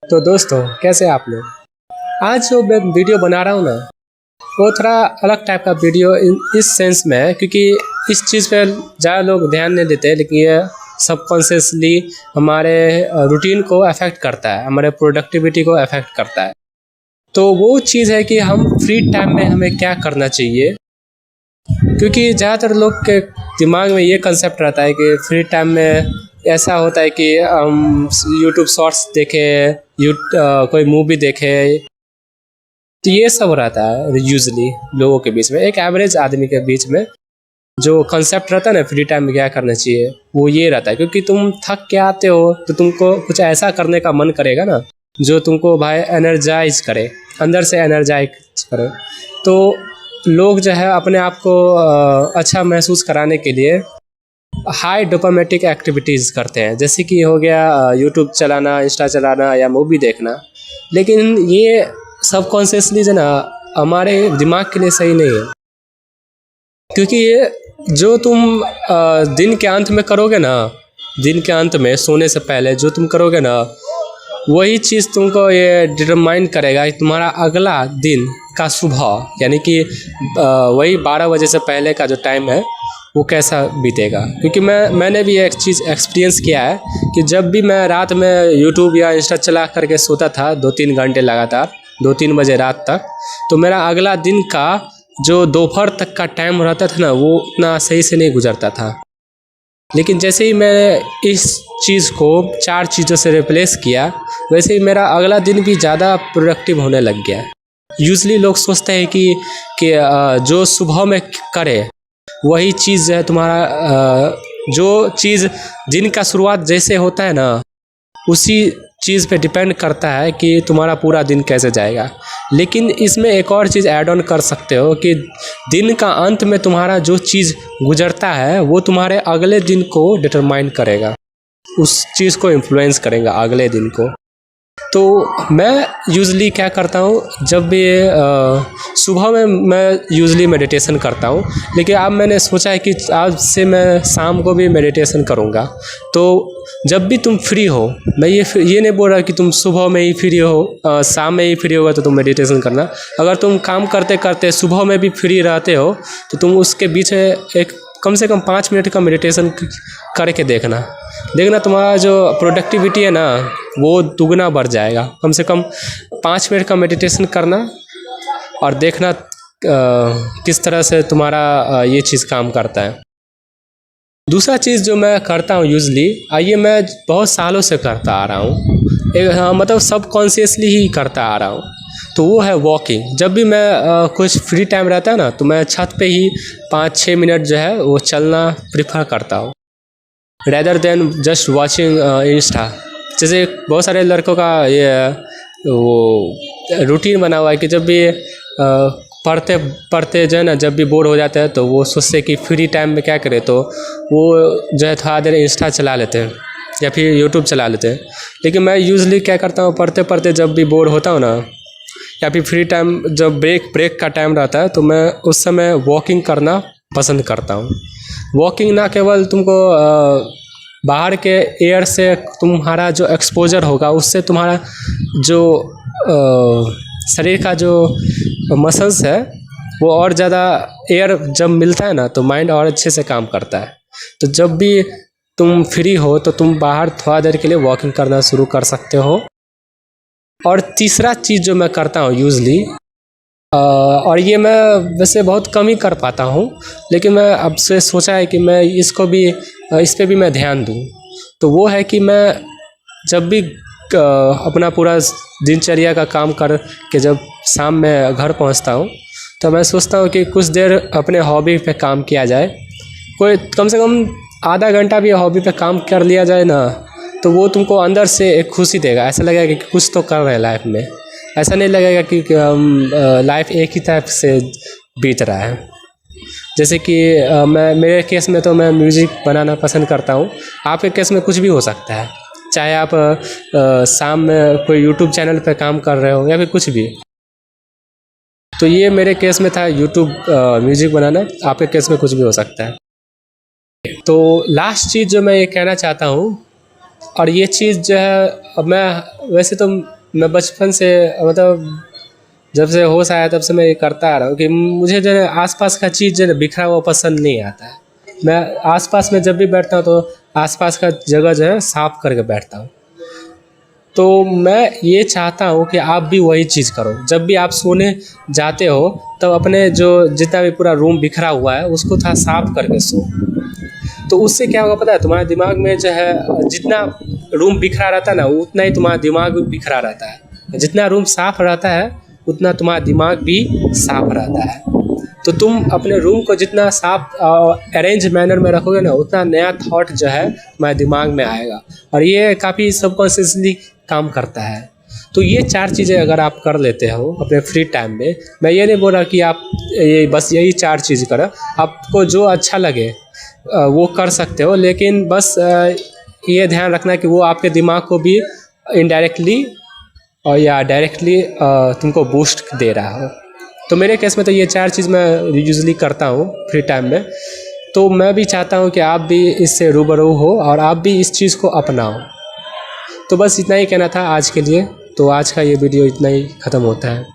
तो दोस्तों कैसे आप लोग। आज जो मैं वीडियो बना रहा हूँ ना, वो थोड़ा अलग टाइप का वीडियो इस सेंस में है, क्योंकि इस चीज़ पे ज़्यादा लोग ध्यान नहीं देते, लेकिन ये सबकॉन्शियसली हमारे रूटीन को अफेक्ट करता है, हमारे प्रोडक्टिविटी को अफेक्ट करता है। तो वो चीज़ है कि हम फ्री टाइम में हमें क्या करना चाहिए, क्योंकि ज़्यादातर लोग के दिमाग में ये कंसेप्ट रहता है कि फ्री टाइम में ऐसा होता है कि हम यूट्यूब शॉर्ट्स देखें, कोई मूवी देखें। तो ये सब रहता है यूजली लोगों के बीच में, एक एवरेज आदमी के बीच में जो कंसेप्ट रहता है ना फ्री टाइम में क्या करना चाहिए, वो ये रहता है। क्योंकि तुम थक के आते हो तो तुमको कुछ ऐसा करने का मन करेगा ना जो तुमको भाई एनर्जाइज करे, अंदर से एनर्जाइज करे। तो लोग जो है अपने आप को अच्छा महसूस कराने के लिए हाई डोपामेटिक एक्टिविटीज़ करते हैं, जैसे कि हो गया यूट्यूब चलाना, इंस्टा चलाना या मूवी देखना। लेकिन ये सबकॉन्शियसली जो ना हमारे दिमाग के लिए सही नहीं है, क्योंकि ये जो तुम दिन के अंत में करोगे ना, दिन के अंत में सोने से पहले जो तुम करोगे ना, वही चीज़ तुमको ये डिटरमाइन करेगा कि तुम्हारा अगला दिन का सुबह, यानी कि वही 12 बजे से पहले का जो टाइम है वो कैसा बीतेगा। क्योंकि मैंने भी एक चीज़ एक्सपीरियंस किया है कि जब भी मैं रात में यूट्यूब या इंस्टा चला करके सोता था 2-3 घंटे लगातार, 2-3 बजे रात तक, तो मेरा अगला दिन का जो दोपहर तक का टाइम रहता था ना, वो उतना सही से नहीं गुजरता था। लेकिन जैसे ही मैंने इस चीज़ को 4 चीज़ों से रिप्लेस किया, वैसे ही मेरा अगला दिन भी ज़्यादा प्रोडक्टिव होने लग गया। यूजली लोग सोचते हैं कि जो सुबह में करे वही चीज़ है तुम्हारा, जो चीज़ दिन का शुरुआत जैसे होता है ना, उसी चीज़ पे डिपेंड करता है कि तुम्हारा पूरा दिन कैसे जाएगा। लेकिन इसमें एक और चीज़ ऐड ऑन कर सकते हो कि दिन का अंत में तुम्हारा जो चीज़ गुजरता है वो तुम्हारे अगले दिन को डिटरमाइन करेगा, उस चीज़ को इन्फ्लुएंस करेगा अगले दिन को। तो मैं यूजली क्या करता हूँ, जब भी सुबह में मैं यूजली मेडिटेशन करता हूँ, लेकिन अब मैंने सोचा है कि आज से मैं शाम को भी मेडिटेशन करूँगा। तो जब भी तुम फ्री हो, मैं ये नहीं बोल रहा कि तुम सुबह में ही फ्री हो, शाम में ही फ्री होगा तो तुम मेडिटेशन करना। अगर तुम काम करते करते सुबह में भी फ्री रहते हो तो तुम उसके बीच में एक कम से कम 5 मिनट का मेडिटेशन करके देखना तुम्हारा जो प्रोडक्टिविटी है ना वो दुगना बढ़ जाएगा। कम से कम 5 मिनट का मेडिटेशन करना और देखना किस तरह से तुम्हारा ये चीज़ काम करता है। दूसरा चीज़ जो मैं करता हूँ यूजली, ये मैं बहुत सालों से करता आ रहा हूँ, मतलब सबकॉन्शियसली ही करता आ रहा हूँ, तो वो है वॉकिंग। जब भी मैं कुछ फ्री टाइम रहता है ना, तो मैं छत पे ही 5-6 मिनट जो है वो चलना प्रिफर करता हूँ, rather than just watching Insta. जैसे बहुत सारे लड़कों का ये वो रूटीन बना हुआ है कि जब भी पढ़ते पढ़ते जो है ना, जब भी बोर हो जाते हैं तो वो सोचते कि फ्री टाइम में क्या करें, तो वो जो है थोड़ा देर इंस्टा चला लेते हैं या फिर यूट्यूब चला लेते हैं। लेकिन मैं यूजली क्या करता हूँ, पढ़ते पढ़ते जब भी बोर होता हूँ ना, या फिर फ्री टाइम जब ब्रेक का टाइम रहता है, तो मैं उस समय वॉकिंग करना पसंद करता हूँ। वॉकिंग ना केवल तुमको बाहर के एयर से तुम्हारा जो एक्सपोजर होगा, उससे तुम्हारा जो शरीर का जो मसल्स है वो और ज़्यादा एयर जब मिलता है ना, तो माइंड और अच्छे से काम करता है। तो जब भी तुम फ्री हो तो तुम बाहर थोड़ा देर के लिए वॉकिंग करना शुरू कर सकते हो। और तीसरा चीज़ जो मैं करता हूँ यूजली, और ये मैं वैसे बहुत कम ही कर पाता हूँ, लेकिन मैं अब से सोचा है कि मैं इसको भी इस पे भी मैं ध्यान दूँ, तो वो है कि मैं जब भी अपना पूरा दिनचर्या का काम कर के जब शाम में घर पहुँचता हूँ, तो मैं सोचता हूँ कि कुछ देर अपने हॉबी पे काम किया जाए। कोई कम से कम आधा घंटा भी हॉबी पे काम कर लिया जाए ना, तो वो तुमको अंदर से एक खुशी देगा। ऐसा लगेगा कि कुछ तो कर रहे हैं लाइफ में, ऐसा नहीं लगेगा कि लाइफ एक ही टाइप से बीत रहा है। जैसे कि मेरे केस में तो मैं म्यूज़िक बनाना पसंद करता हूँ, आपके केस में कुछ भी हो सकता है, चाहे आप शाम में कोई यूट्यूब चैनल पे काम कर रहे हो या फिर कुछ भी। तो ये मेरे केस में था यूट्यूब म्यूज़िक बनाना, आपके केस में कुछ भी हो सकता है। तो लास्ट चीज़ जो मैं ये कहना चाहता हूँ और ये चीज़ जो है मैं वैसे तो मैं बचपन से मतलब जब से होश आया तब से मैं ये करता आ रहा हूँ कि मुझे जो है आसपास का चीज़ जो है बिखरा हुआ पसंद नहीं आता है। मैं आसपास में जब भी बैठता हूँ तो आसपास का जगह जो है साफ करके बैठता हूँ। तो मैं ये चाहता हूँ कि आप भी वही चीज़ करो। जब भी आप सोने जाते हो तब अपने जो जितना भी पूरा रूम बिखरा हुआ है उसको थोड़ा साफ करके सो। तो उससे क्या होगा पता है, तुम्हारे दिमाग में जो है जितना रूम बिखरा रहता है ना उतना ही तुम्हारा दिमाग भी बिखरा रहता है। जितना रूम साफ रहता है उतना तुम्हारा दिमाग भी साफ रहता है। तो तुम अपने रूम को जितना साफ अरेंज मैनर में रखोगे ना उतना नया थॉट जो है तुम्हारे दिमाग में आएगा और ये काफ़ी सबकॉन्शियसली काम करता है। तो ये 4 चीज़ें अगर आप कर लेते हो अपने फ्री टाइम में, मैं ये नहीं बोल रहा कि आप ये बस यही 4 चीज़ करो, आपको जो अच्छा लगे वो कर सकते हो, लेकिन बस ये ध्यान रखना कि वो आपके दिमाग को भी इनडायरेक्टली और या डायरेक्टली तुमको बूस्ट दे रहा हो। तो मेरे केस में तो ये 4 चीज़ मैं यूजुअली करता हूँ फ्री टाइम में। तो मैं भी चाहता हूँ कि आप भी इससे रूबरू हो और आप भी इस चीज़ को अपनाओ। तो बस इतना ही कहना था आज के लिए। तो आज का ये वीडियो इतना ही ख़त्म होता है।